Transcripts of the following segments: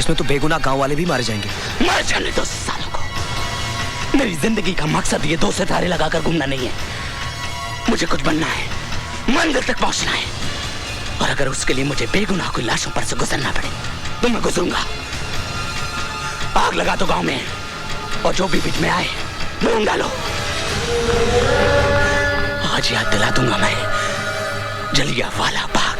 इसमें तो बेगुनाह गांव वाले भी मारे जाएंगे। मर जाने दो सालों को। मेरी जिंदगी का मकसद ये 2 सितारे लगाकर घूमना नहीं है। मुझे कुछ बनना है, मंजिल तक पहुंचना है, और अगर उसके लिए मुझे बेगुनाह की लाशों पर से गुजरना पड़े तो मैं गुजरूंगा। आग लगा दो गांव में, और जो भी बीच में आए ढूंढ डालो। आज याद दिला दूंगा मैं जलियांवाला बाग।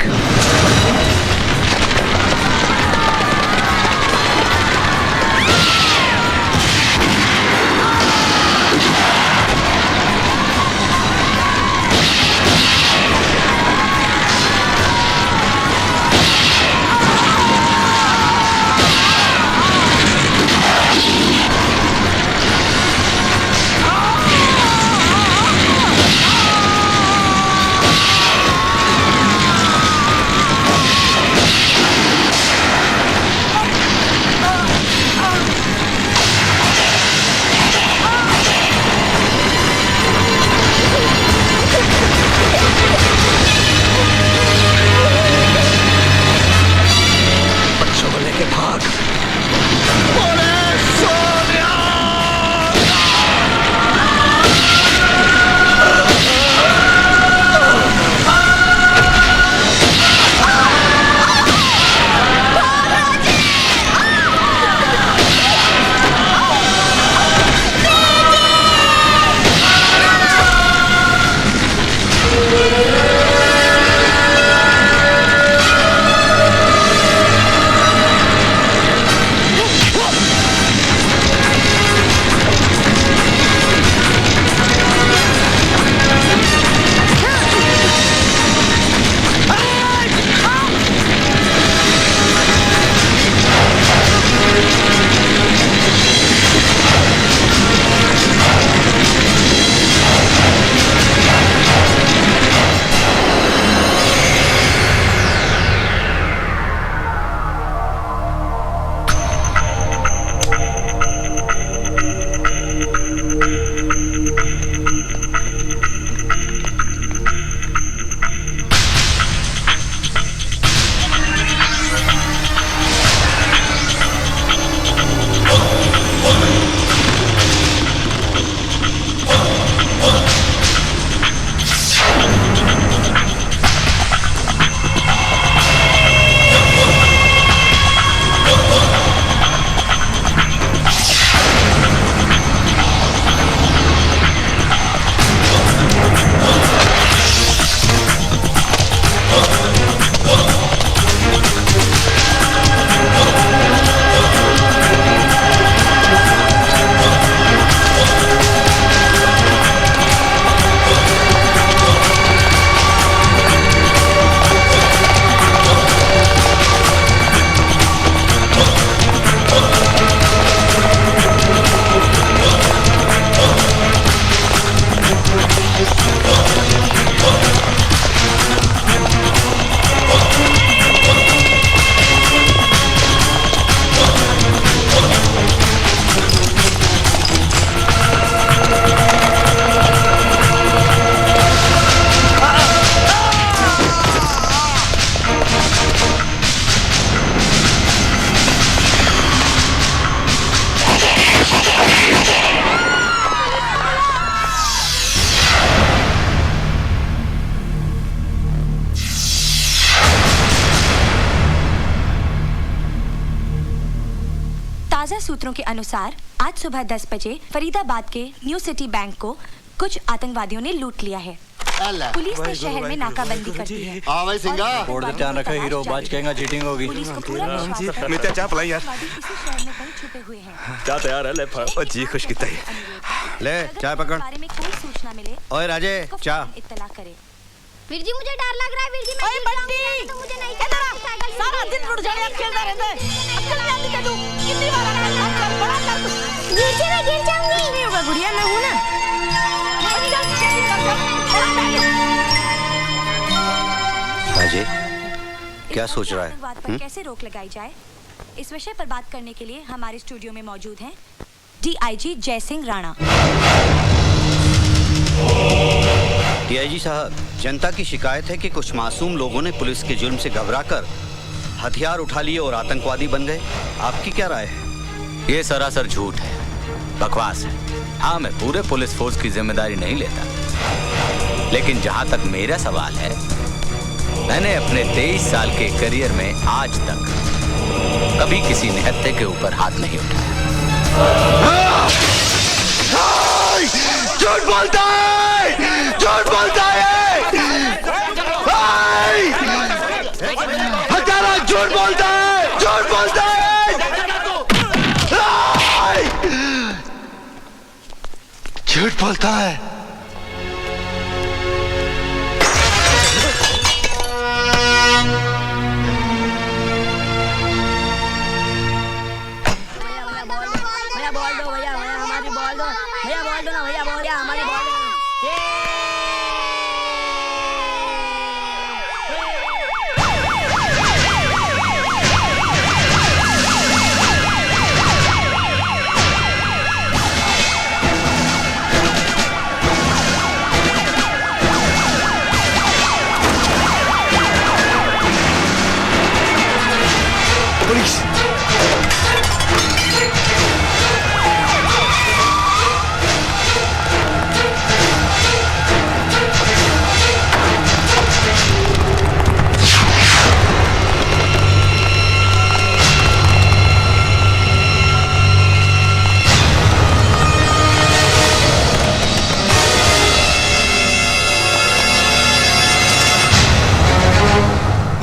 ताज़ा सूत्रों के अनुसार आज सुबह 10 बजे फरीदाबाद के न्यू सिटी बैंक को कुछ आतंकवादियों ने लूट लिया है। पुलिस ने शहर में नाकाबंदी कर दी है। हाँ भाई सिंगा बोर्ड पे ध्यान रखो, हीरो बाज कहेगा चीटिंग होगी। पुलिस को पूरा विश्वास है मित्या चाप लाई यार। इसी शहर में कहीं छुपे हुए हैं। चाह तैयार है ले ओ जी खुश कितना ही ले चाय पकड़। बारे में कोई सूचना मिले ओए राजे चाय। इत्तला करे। वीर जी मुझे डर लग रहा है। वीर जी मैं बंटी तो मुझे नहीं सारा दिन रुड़ जाने खेलता रहता है। अक्ल में आती क्या तू? कितनी बार कर बड़ा कर। वीर जी मैं गिर जाऊंगी। नहीं होगा गुड़िया, मैं हूं ना। राजे क्या सोच रहा है? आतंकवाद पर कैसे रोक लगाई जाए, इस विषय पर बात करने के लिए हमारे स्टूडियो में मौजूद हैं डीआईजी जयसिंह राणा। डीआईजी साहब, जनता की शिकायत है कि कुछ मासूम लोगों ने पुलिस के जुल्म से घबराकर हथियार उठा लिए और आतंकवादी बन गए। आपकी क्या राय है? ये सरासर झूठ है, बकवास है। हाँ, मैं पूरे पुलिस फोर्स की जिम्मेदारी नहीं लेता, लेकिन जहां तक मेरा सवाल है, मैंने अपने 23 साल के करियर में आज तक कभी किसी निहत्थे के ऊपर हाथ नहीं उठाया। झूठ बोलता है, झूठ बोलता है, हत्यारा झूठ बोलता है, झूठ बोलता है। झूठ बोलता है। भैया बोल दो, भैया हमारी बोल दो, भैया बोल दो ना, भैया बोल, हमारी बोल दो। पुलिस!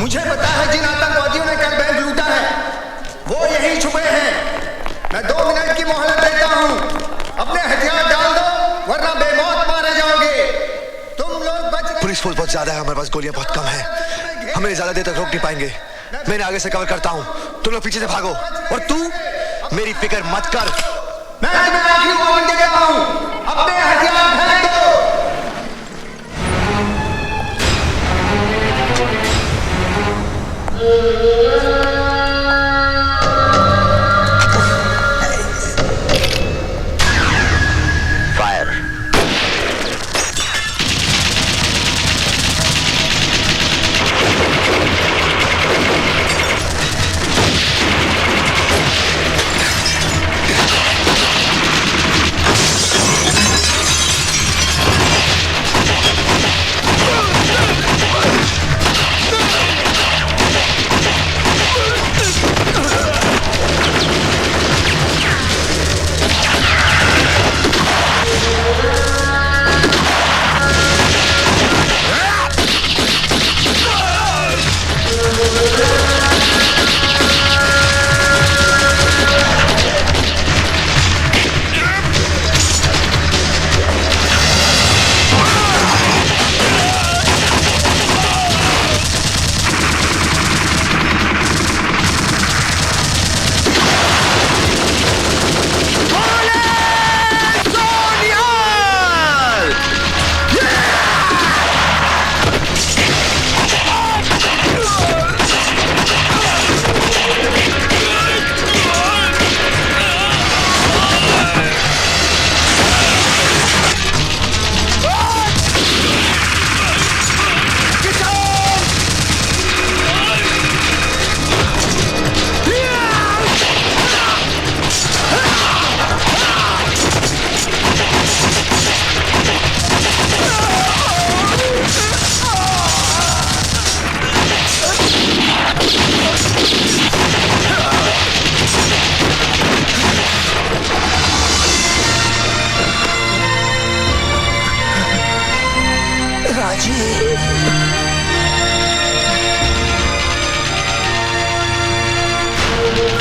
मुझे पता है जिन आतंकवादियों ने कल बैंक लूटा है, वो यहीं छुपे हैं। मैं 2 मिनट की मोहलत देता हूँ। अपने हथियार डाल दो, वरना बेमौत मारे जाओगे। तुम लोग बच रहे। पुलिस फोर्स बहुत ज्यादा है, हमारे पास गोलियां बहुत कम है, हमें ज्यादा देर तक रोक नहीं पाएंगे। मैं आगे से कवर करता हूँ, तुम लोग पीछे से भागो। और तू मेरी फिक्र मत कर। मैं तुम्हें आखिरी वार्निंग दे देता हूँ, अपने हथियार फेंक दो।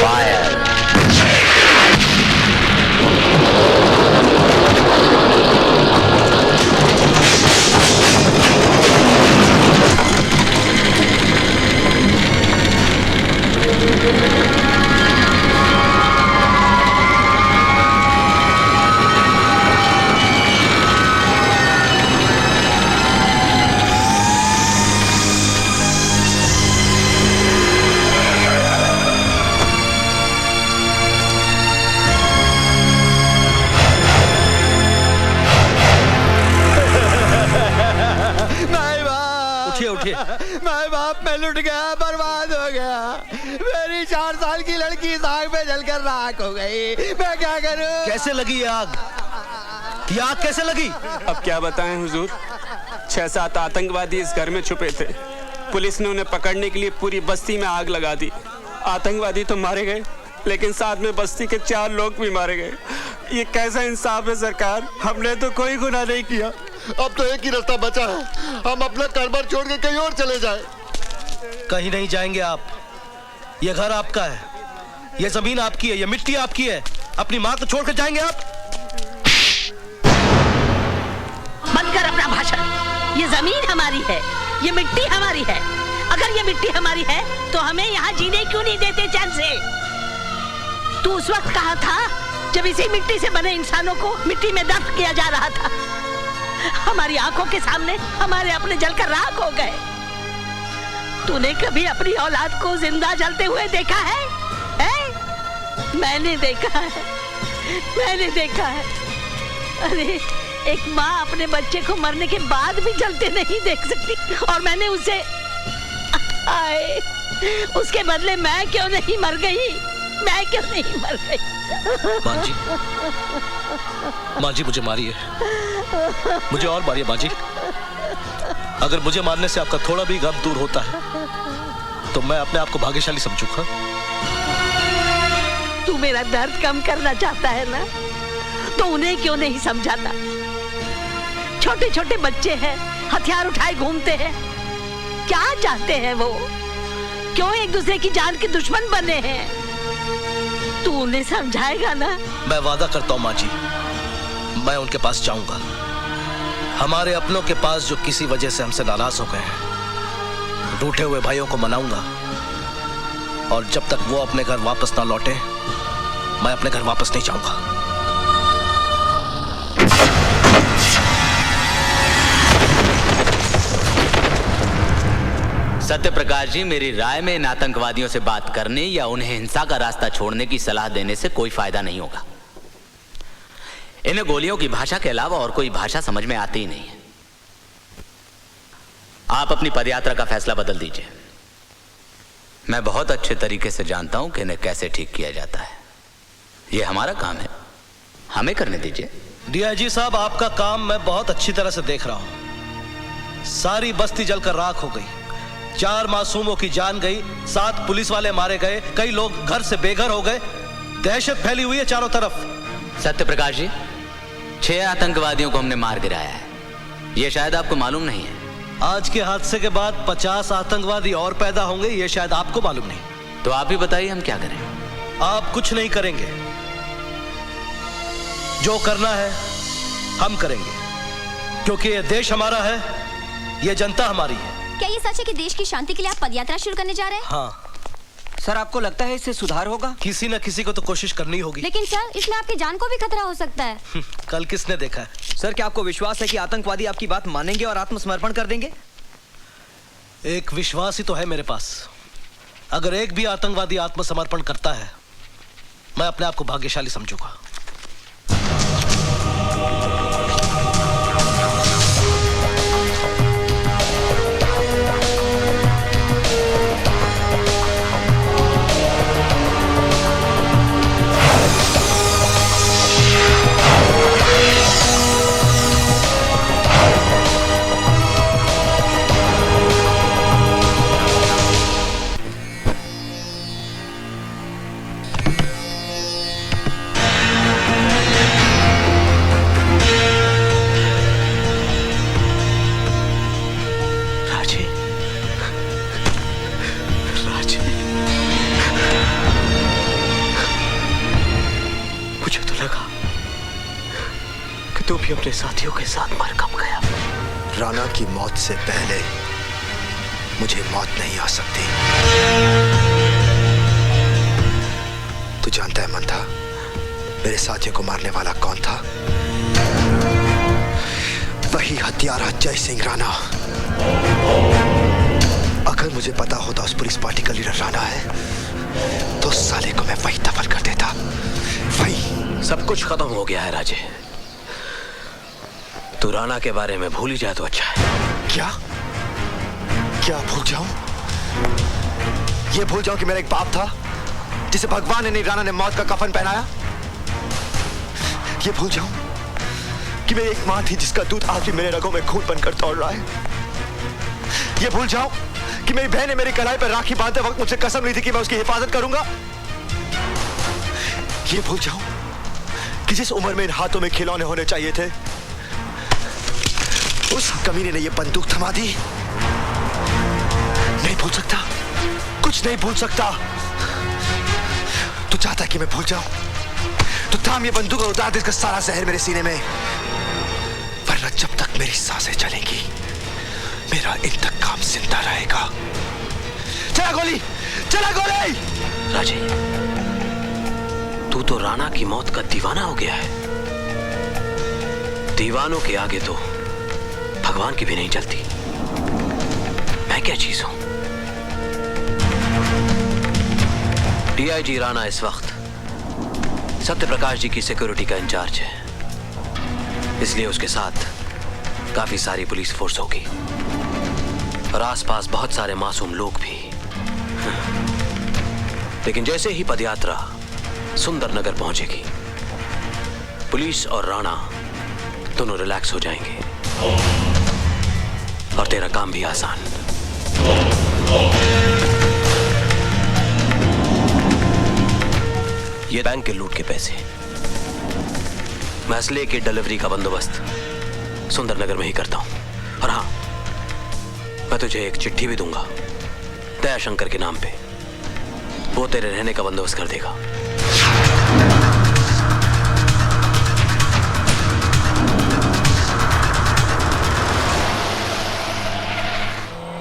फायर। मैं बाप, मैं लुट गया, बर्बाद हो गया। मेरी 4 साल की लड़की आग में जलकर राख हो गई। मैं क्या करूं? कैसे लगी ये आग? ये आग कैसे लगी? अब क्या बताएं हुजूर, 6-7 आतंकवादी इस घर में छुपे थे। पुलिस ने उन्हें पकड़ने के लिए पूरी बस्ती में आग लगा दी। आतंकवादी तो मारे गए, लेकिन साथ में बस्ती के 4 लोग भी मारे गए। ये कैसा इंसाफ है सरकार? हमने तो कोई गुनाह नहीं किया। अब तो एक ही रास्ता बचा है, हम अपना कारोबार छोड़ के कहीं और चले जाएं। कहीं नहीं जाएंगे आप। ये घर आपका है, ये जमीन आपकी है, ये मिट्टी आपकी है। अपनी माँ को छोड़कर जाएंगे आप? बंद कर अपना भाषण। ये जमीन हमारी है, ये मिट्टी हमारी है। अगर ये मिट्टी हमारी है तो हमें यहाँ जीने क्यों नहीं देते चैन से? तू उस वक्त कहाँ था जब इसी मिट्टी से बने इंसानों को मिट्टी में दफन किया जा रहा था? हमारी आंखों के सामने हमारे अपने जलकर राख हो गए। तूने कभी अपनी औलाद को जिंदा जलते हुए देखा है? मैंने देखा है, मैंने देखा है। अरे एक माँ अपने बच्चे को मरने के बाद भी जलते नहीं देख सकती, और मैंने उसे उसके बदले मैं क्यों नहीं मर गई? मैं क्यों नहीं मर गई? माँ जी मुझे मारिए, मुझे और मारिए माँ जी। अगर मुझे मारने से आपका थोड़ा भी गम दूर होता है तो मैं अपने आप को भाग्यशाली समझूंगा। तू मेरा दर्द कम करना चाहता है ना, तो उन्हें क्यों नहीं समझाता? छोटे छोटे बच्चे हैं, हथियार उठाए घूमते हैं। क्या चाहते हैं वो? क्यों एक दूसरे की जान के दुश्मन बने हैं? तू उन्हें समझाएगा ना? मैं वादा करता हूँ माँ जी, मैं उनके पास जाऊंगा। हमारे अपनों के पास जो किसी वजह से हमसे नाराज हो गए हैं, रूठे हुए भाइयों को मनाऊंगा। और जब तक वो अपने घर वापस ना लौटे, मैं अपने घर वापस नहीं जाऊंगा। सत्य प्रकाश जी, मेरी राय में इन आतंकवादियों से बात करने या उन्हें हिंसा का रास्ता छोड़ने की सलाह देने से कोई फायदा नहीं होगा। इन्हें गोलियों की भाषा के अलावा और कोई भाषा समझ में आती ही नहीं है। आप अपनी पदयात्रा का फैसला बदल दीजिए। मैं बहुत अच्छे तरीके से जानता हूं कि इन्हें कैसे ठीक किया जाता है। यह हमारा काम है, हमें करने दीजिए। डीआईजी साहब, आपका काम मैं बहुत अच्छी तरह से देख रहा हूं। सारी बस्ती जलकर राख हो गई, 4 मासूमों की जान गई, 7 पुलिस वाले मारे गए, कई लोग घर से बेघर हो गए, दहशत फैली हुई है चारों तरफ। सत्य प्रकाश जी, 6 आतंकवादियों को हमने मार गिराया है, यह शायद आपको मालूम नहीं है। आज के हादसे के बाद 50 आतंकवादी और पैदा होंगे, यह शायद आपको मालूम नहीं। तो आप ही बताइए हम क्या करें? आप कुछ नहीं करेंगे, जो करना है हम करेंगे, क्योंकि ये देश हमारा है, ये जनता हमारी है। क्या ये सच है कि देश की शांति के लिए आप पदयात्रा शुरू करने जा रहे हैं? हाँ सर, आपको लगता है इससे सुधार होगा? किसी न किसी को तो कोशिश करनी होगी। लेकिन सर, इसमें आपकी जान को भी खतरा हो सकता है। कल किसने देखा है? सर, क्या आपको विश्वास है कि आतंकवादी आपकी बात मानेंगे और आत्मसमर्पण कर देंगे? एक विश्वास ही तो है मेरे पास। अगर एक भी आतंकवादी आत्मसमर्पण करता है, मैं अपने आप को भाग्यशाली समझूंगा। तू भी अपने साथियों के साथ मर कब गया? राणा की मौत से पहले मुझे मौत नहीं आ सकती। तू जानता है मंथा, मेरे साथियों को मारने वाला कौन था? वही हत्यारा जय सिंह राणा। अगर मुझे पता होता उस पुलिस पार्टी का लीडर राणा है, तो साले को मैं वही दफन कर देता। वही। सब कुछ खत्म हो गया है राजे। तू राणा के बारे में भूल ही जाए तो अच्छा है। क्या क्या भूल जाऊं? ये भूल जाऊं कि मेरा एक बाप था, जिसे भगवान ने राणा ने मौत का कफन पहनाया? ये भूल जाऊं कि मेरी एक मां थी जिसका दूध आज भी मेरे रगों में खून बनकर दौड़ रहा है? ये भूल जाऊं कि मेरी बहन ने मेरी कलाई पर राखी बांधते वक्त मुझसे कसम ली थी कि मैं उसकी हिफाजत करूंगा? ये भूल जाऊं कि जिस उम्र में इन हाथों में खिलौने होने चाहिए थे, उस कमीने ने ये बंदूक थमा दी? नहीं भूल सकता, कुछ नहीं भूल सकता। तू चाहता कि मैं भूल जाऊं तो थाम ये बंदूक और उतार दे इसका सारा जहर मेरे सीने में, वरना जब तक मेरी सांसें चलेंगी मेरा इंतकाम जिंदा रहेगा। चला गोली, चला गोली। राजे, तू तो राणा की मौत का दीवाना हो गया है। दीवानों के आगे तो भगवान की भी नहीं चलती। मैं क्या चीज हूं? डीआईजी राणा इस वक्त सत्य प्रकाश जी की सिक्योरिटी का इंचार्ज है, इसलिए उसके साथ काफी सारी पुलिस फोर्स होगी और आसपास बहुत सारे मासूम लोग भी। लेकिन जैसे ही पदयात्रा सुंदर नगर पहुंचेगी, पुलिस और राणा दोनों रिलैक्स हो जाएंगे और तेरा काम भी आसान। ये बैंक के लूट के पैसे, मैं असले की डिलीवरी का बंदोबस्त सुंदरनगर में ही करता हूं। और हाँ, मैं तुझे एक चिट्ठी भी दूंगा दयाशंकर के नाम पे, वो तेरे रहने का बंदोबस्त कर देगा।